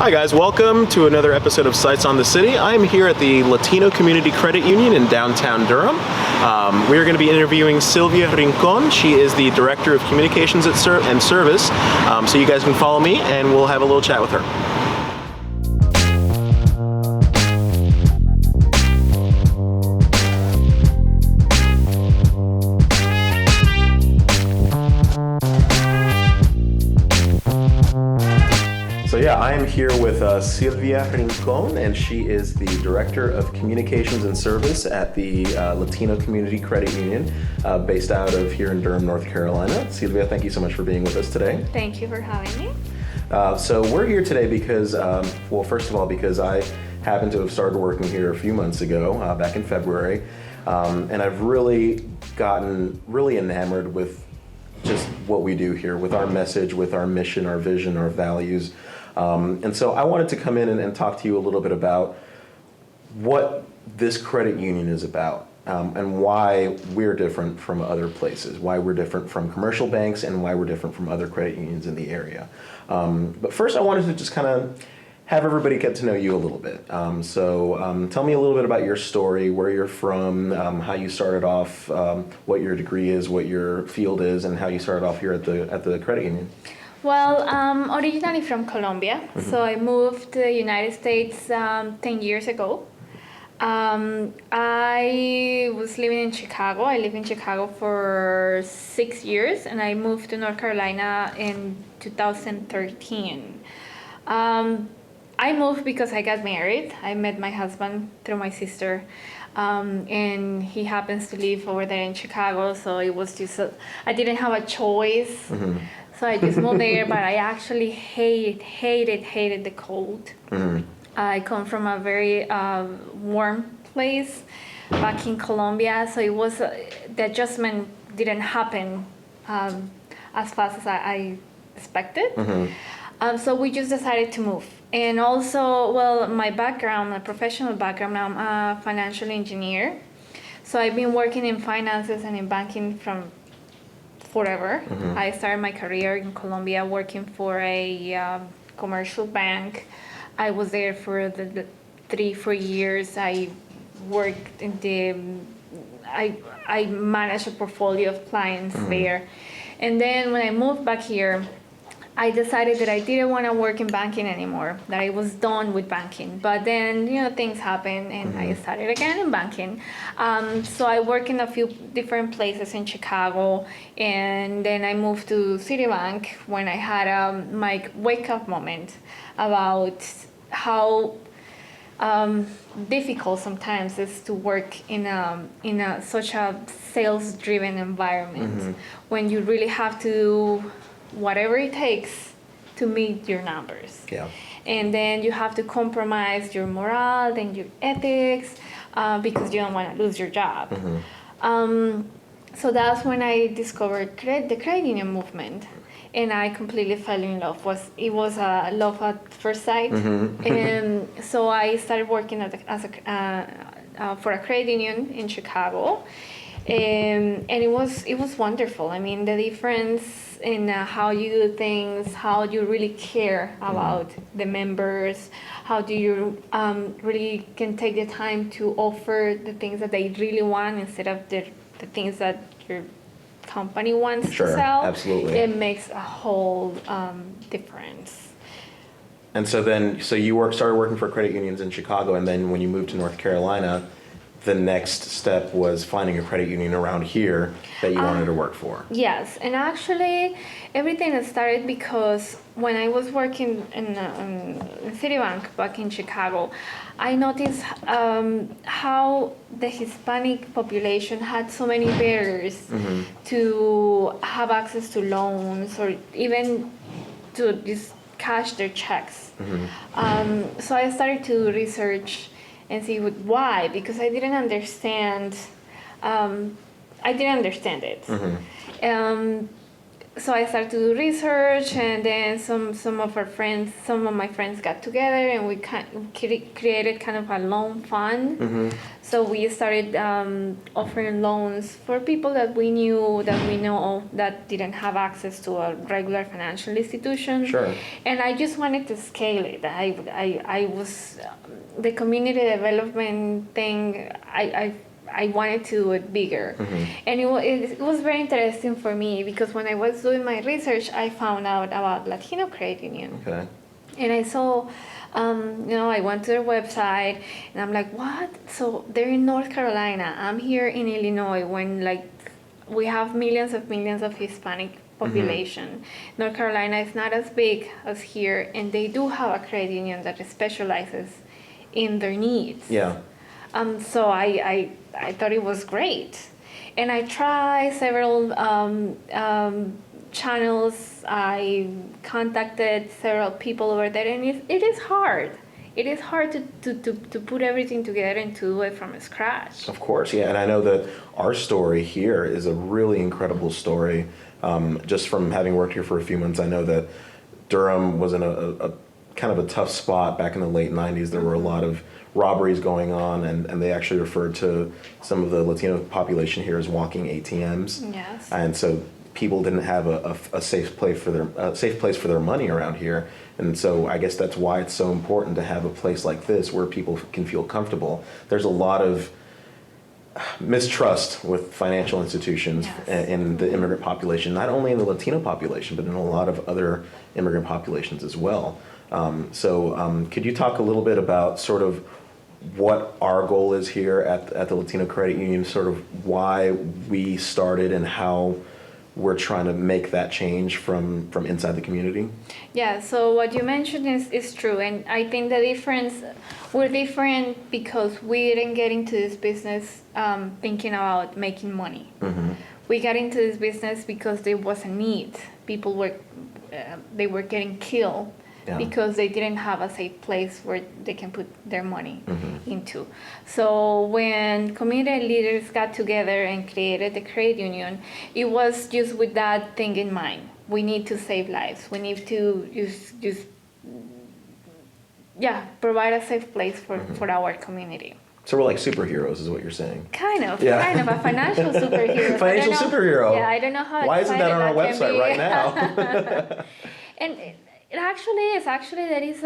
Hi guys, welcome to another episode of Sights on the City. I'm here at the Latino Community Credit Union in downtown Durham. We are going to be interviewing Sylvia Rincon. She is the Director of Communications and Service. So you guys can follow me and we'll have a little chat with her. So yeah, I am here with Sylvia Rincon, and she is the Director of Communications and Service at the Latino Community Credit Union, based out of here in Durham, North Carolina. Sylvia, thank you so much for being with us today. Thank you for having me. So we're here today because, well, first of all, because I happen to have started working here a few months ago, back in February, and I've really gotten enamored with just what we do here, with our message, with our mission, our vision, our values. And so I wanted to come in and talk to you a little bit about what this credit union is about, and why we're different from other places, why we're different from commercial banks, and why we're different from other credit unions in the area. But first I wanted to just kind of have everybody get to know you a little bit. So tell me a little bit about your story, where you're from, how you started off, what your degree is, what your field is, and how you started off here at the credit union. Well, originally from Colombia, so I moved to the United States 10 years ago. I was living in Chicago. I lived in Chicago for 6 years, and I moved to North Carolina in 2013. I moved because I got married. I met my husband through my sister, and he happens to live over there in Chicago, so it was just, I didn't have a choice. So I just moved there, but I actually hated the cold. I come from a very warm place back in Colombia, so it was, the adjustment didn't happen as fast as I expected. So we just decided to move. And also, well, my professional background, I'm a financial engineer. So I've been working in finances and in banking from forever. I started my career in Colombia working for a commercial bank. I was there for the 3-4 years. I worked in I managed a portfolio of clients there. And then when I moved back here, I decided that I didn't want to work in banking anymore, that I was done with banking. But then, things happened, and I started again in banking. So I worked in a few different places in Chicago, and then I moved to Citibank when I had my wake-up moment about how difficult sometimes is to work in such a sales-driven environment, when you really have to do whatever it takes to meet your numbers. Yeah. And then you have to compromise your morale and your ethics because you don't want to lose your job. So that's when I discovered the credit union movement, and I completely fell in love. It was a love at first sight. And so I started working for a credit union in Chicago, and it was wonderful. I mean, the difference in how you do things, how you really care about the members, how do you really can take the time to offer the things that they really want instead of the things that your company wants to sell. Absolutely. It makes a whole difference. And so you started working for credit unions in Chicago, and then when you moved to North Carolina, the next step was finding a credit union around here that you wanted to work for. Yes, and actually everything started because when I was working in Citibank back in Chicago, I noticed how the Hispanic population had so many barriers to have access to loans or even to just cash their checks. So I started to research and see why, because I didn't understand it. so I started to do research, and then some of my friends got together, and we created kind of a loan fund. Mm-hmm. So we started offering loans for people that we know that didn't have access to a regular financial institution. Sure. And I just wanted to scale it. I was the community development thing. I wanted to do it bigger. Mm-hmm. And it was very interesting for me because when I was doing my research, I found out about Latino Credit Union. Okay. And I saw, I went to their website and I'm like, what? So they're in North Carolina. I'm here in Illinois when we have millions of Hispanic population. Mm-hmm. North Carolina is not as big as here, and they do have a credit union that specializes in their needs. Yeah. So I thought it was great, and I tried several channels. I contacted several people over there, and it is hard. It is hard to put everything together and to do it from scratch. Of course, yeah, and I know that our story here is a really incredible story. Just from having worked here for a few months, I know that Durham was in a kind of a tough spot back in the late 90s. There were a lot of robberies going on, and they actually referred to some of the Latino population here as walking ATMs. Yes. And so people didn't have a safe place for their money around here. And so I guess that's why it's so important to have a place like this where people can feel comfortable. There's a lot of mistrust with financial institutions. Yes. In the immigrant population, not only in the Latino population, but in a lot of other immigrant populations as well. Could you talk a little bit about sort of what our goal is here at the Latino Credit Union, sort of why we started and how we're trying to make that change from inside the community? Yeah, so what you mentioned is true, and I think we're different because we didn't get into this business thinking about making money. Mm-hmm. We got into this business because there was a need. People they were getting killed. Yeah. Because they didn't have a safe place where they can put their money mm-hmm. into. So when community leaders got together and created the credit union, it was just with that thing in mind. We need to save lives. We need to just provide a safe place for our community. So we're like superheroes, is what you're saying? Kind of a financial superhero. Financial superhero. Yeah, I don't know how. Why isn't that on our website right now? And it actually is. Actually, there is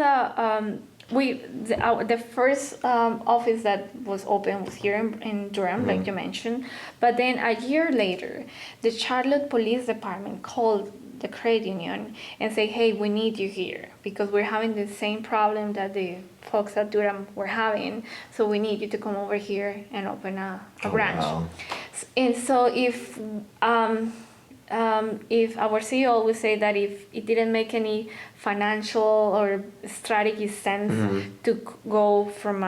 the first office that was open was here in Durham, mm-hmm. like you mentioned. But then a year later, the Charlotte Police Department called the credit union and say, hey, we need you here because we're having the same problem that the folks at Durham were having. So we need you to come over here and open a branch. Wow. And so if our CEO always say that if it didn't make any financial or strategy sense mm-hmm. to go from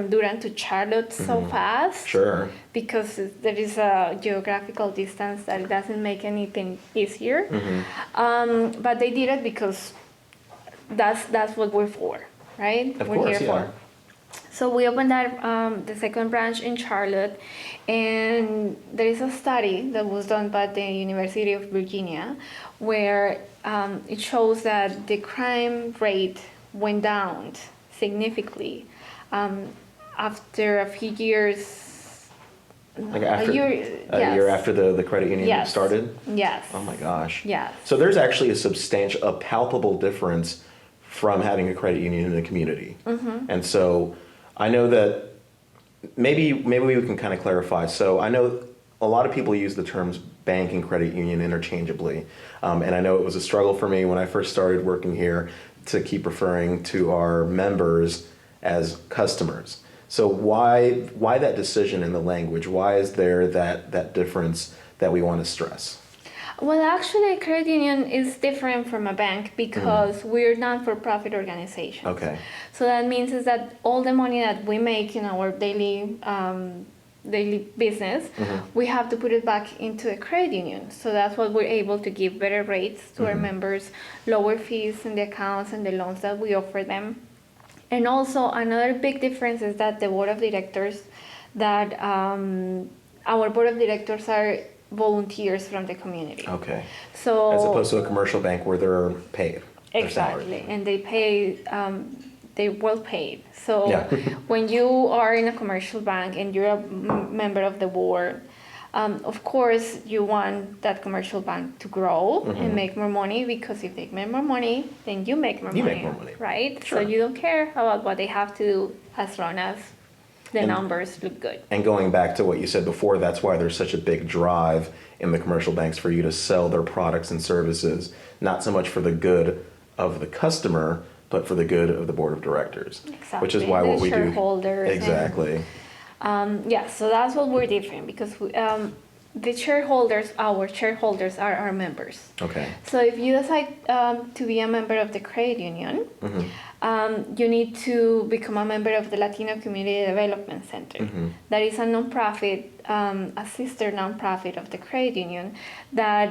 Durham to Charlotte mm-hmm. so fast, sure, because there is a geographical distance that it doesn't make anything easier. Mm-hmm. But they did it because that's what we're for, right? Of we're course, here yeah. for. So we opened the second branch in Charlotte, and there is a study that was done by the University of Virginia where it shows that the crime rate went down significantly after a few years. Like after a year after the credit union yes. started? Yes. Oh my gosh. Yes. So there's actually a palpable difference from having a credit union in the community. Mm-hmm. And so I know that maybe we can kind of clarify. So I know a lot of people use the terms bank and credit union interchangeably. And I know it was a struggle for me when I first started working here to keep referring to our members as customers. So why that decision in the language? Why is there that difference that we want to stress? Well, actually, a credit union is different from a bank because we're non-for-profit organizations. Okay. So that means is that all the money that we make in our daily business, we have to put it back into a credit union. So that's why we're able to give better rates to our members, lower fees in the accounts and the loans that we offer them. And also another big difference is that the board of directors, our board of directors are volunteers from the community. Okay. So As opposed to a commercial bank where they're paid. They're salaried. exactly, and they pay. They well paid. So Yeah. when you are in a commercial bank and you're a member of the board, of course you want that commercial bank to grow and make more money, because if they make more money, then you make more You money. make more money. Right? Sure. So you don't care about what they have to do as long as the And- numbers look good. And going back to what you said before, that's why there's such a big drive in the commercial banks for you to sell their products and services, not so much for the good of the customer, but for the good of the board of directors. Exactly. Which is why The what we do. shareholders and- Exactly. Yeah, so that's what we're different, because the shareholders, our shareholders, are our members. Okay. So if you decide to be a member of the credit union, you need to become a member of the Latino Community Development Center. That is a nonprofit, a sister nonprofit of the credit union that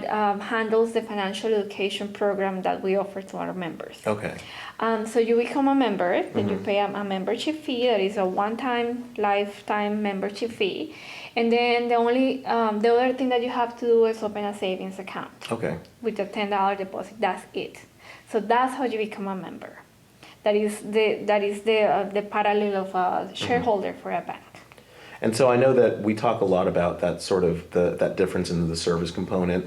handles the financial education program that we offer to our members. Okay. So you become a member, then you pay a membership fee that is a one-time, lifetime membership fee, and then the other thing that you have to do is open a savings account Okay. with a $10 deposit. That's it. So that's how you become a member. That is the parallel of a shareholder for a bank. And so I know that we talk a lot about that sort of that difference in the service component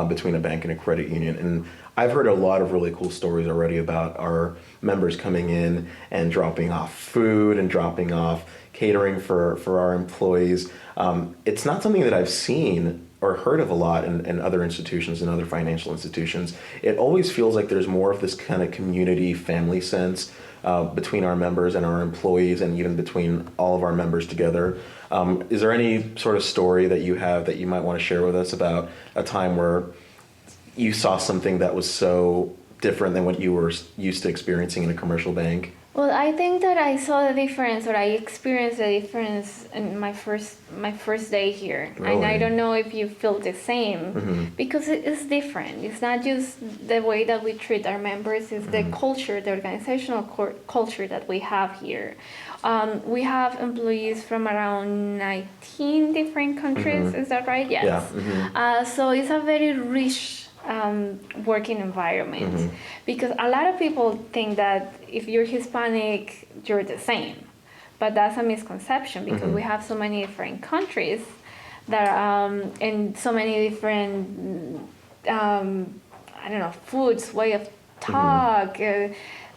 between a bank and a credit union. And I've heard a lot of really cool stories already about our members coming in and dropping off food and dropping off catering for our employees. It's not something that I've seen or heard of a lot in other institutions and other financial institutions. It always feels like there's more of this kind of community family sense between our members and our employees, and even between all of our members together. Is there any sort of story that you have that you might want to share with us about a time where you saw something that was so different than what you were used to experiencing in a commercial bank? Well, I think that I saw the difference, or I experienced the difference in my first day here. Really? And I don't know if you feel the same, because it is different. It's not just the way that we treat our members, it's the culture, the organizational culture that we have here. We have employees from around 19 different countries, is that right? Yes. Yeah. So it's a very rich working environment, because a lot of people think that if you're Hispanic, you're the same, but that's a misconception, because we have so many different countries that and so many different I don't know, foods, way of talk.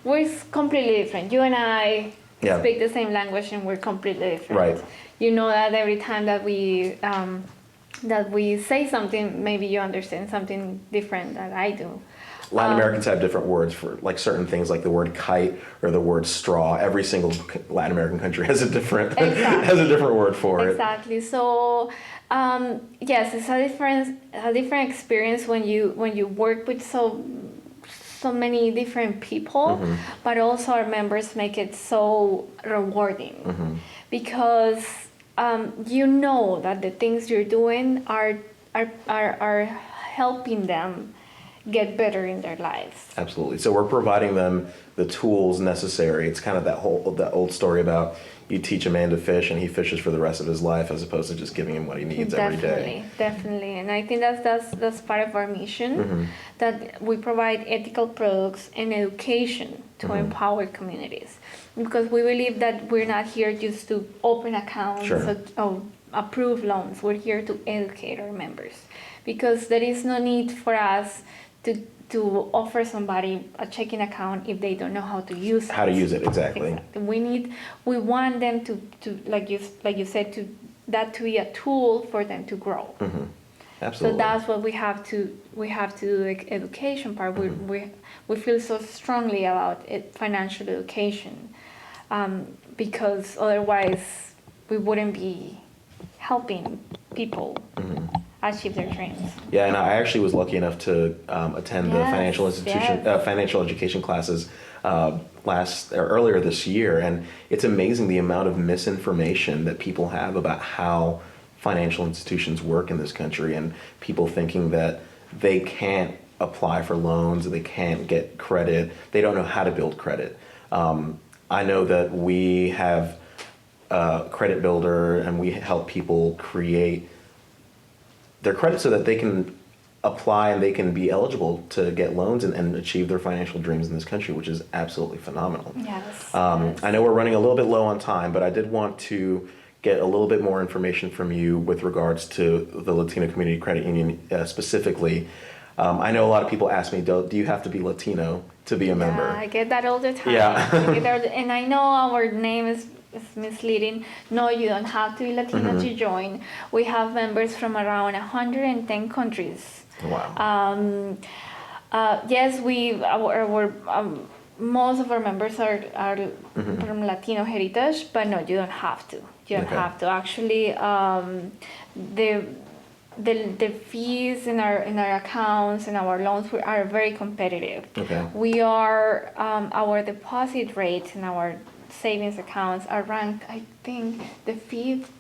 We're completely different. You and I speak the same language, and we're completely different. Right. You know that every time that we say something, maybe you understand something different than I do. Latin Americans have different words for like certain things, like the word kite or the word straw. Every single Latin American country has a different has a different word for it. Exactly. So yes, it's a different experience when you work with so many different people, but also our members make it so rewarding, because you know that the things you're doing are helping them get better in their lives. Absolutely. So we're providing them the tools necessary. It's kind of that old story about you teach a man to fish and he fishes for the rest of his life, as opposed to just giving him what he needs every day. Definitely. And I think that's part of our mission, that we provide ethical products and education to empower communities. Because we believe that we're not here just to open accounts or approve loans. We're here to educate our members. Because there is no need for us to offer somebody a checking account if they don't know how to use it. How to use it, exactly. We want them to like you said, to be a tool for them to grow. Absolutely. So that's what we have to do, the education part. We feel so strongly about financial education, because otherwise we wouldn't be helping people achieve their dreams. Yeah, and I actually was lucky enough to attend the financial education classes earlier this year, and it's amazing the amount of misinformation that people have about how financial institutions work in this country, and people thinking that they can't apply for loans, they can't get credit, they don't know how to build credit. I know that we have a credit builder, and we help people create their credit so that they can apply and they can be eligible to get loans and achieve their financial dreams in this country, which is absolutely phenomenal. Yes. I know we're running a little bit low on time, but I did want to get a little bit more information from you with regards to the Latino Community Credit Union specifically. I know a lot of people ask me, do you have to be Latino to be a member? I get that all the time. Yeah. And I know our name is misleading. No, you don't have to be Latino to join. We have members from around 110 countries. Wow. Yes, most of our members are from Latino heritage, but no, you don't have to. You don't have to. Actually, the fees in our accounts and our loans are very competitive. Okay. We are our deposit rates in our savings accounts are ranked, I think, the fifth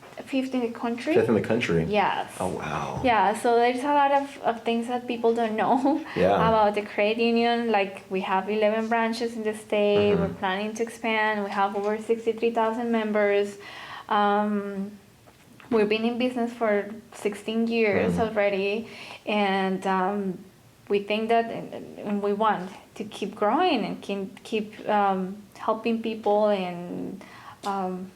in the country. Fifth in the country? Yes. Oh, wow. Yeah, so there's a lot of things that people don't know about the credit union. Like, we have 11 branches in the state. We're planning to expand. We have over 63,000 members. We've been in business for 16 years already, and we think that, and we want to keep growing and keep helping people, and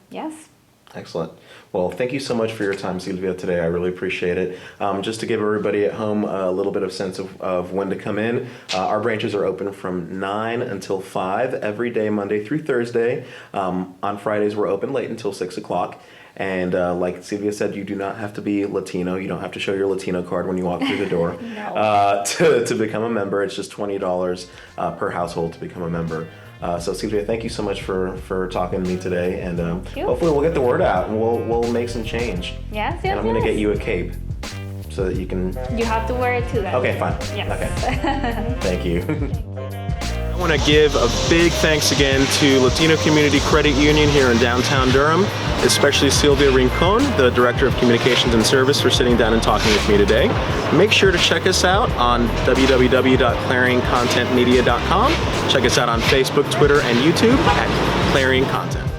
yes. Excellent. Well, thank you so much for your time, Sylvia, today. I really appreciate it. Just to give everybody at home a little bit of sense of when to come in, our branches are open from 9 until 5 every day, Monday through Thursday. On Fridays, we're open late until 6 o'clock. And like Sylvia said, you do not have to be Latino. You don't have to show your Latino card when you walk through the door to become a member. It's just $20 per household to become a member. So Sylvia, thank you so much for talking to me today, and hopefully we'll get the word out and we'll make some change. Yes. And I'm gonna get you a cape so that you can. You have to wear it too then. Okay, fine. Yes. Okay. Thank you. I want to give a big thanks again to Latino Community Credit Union here in downtown Durham, especially Sylvia Rincon, the Director of Communications and Service, for sitting down and talking with me today. Make sure to check us out on www.claringcontentmedia.com. Check us out on Facebook, Twitter, and YouTube at Claring Content.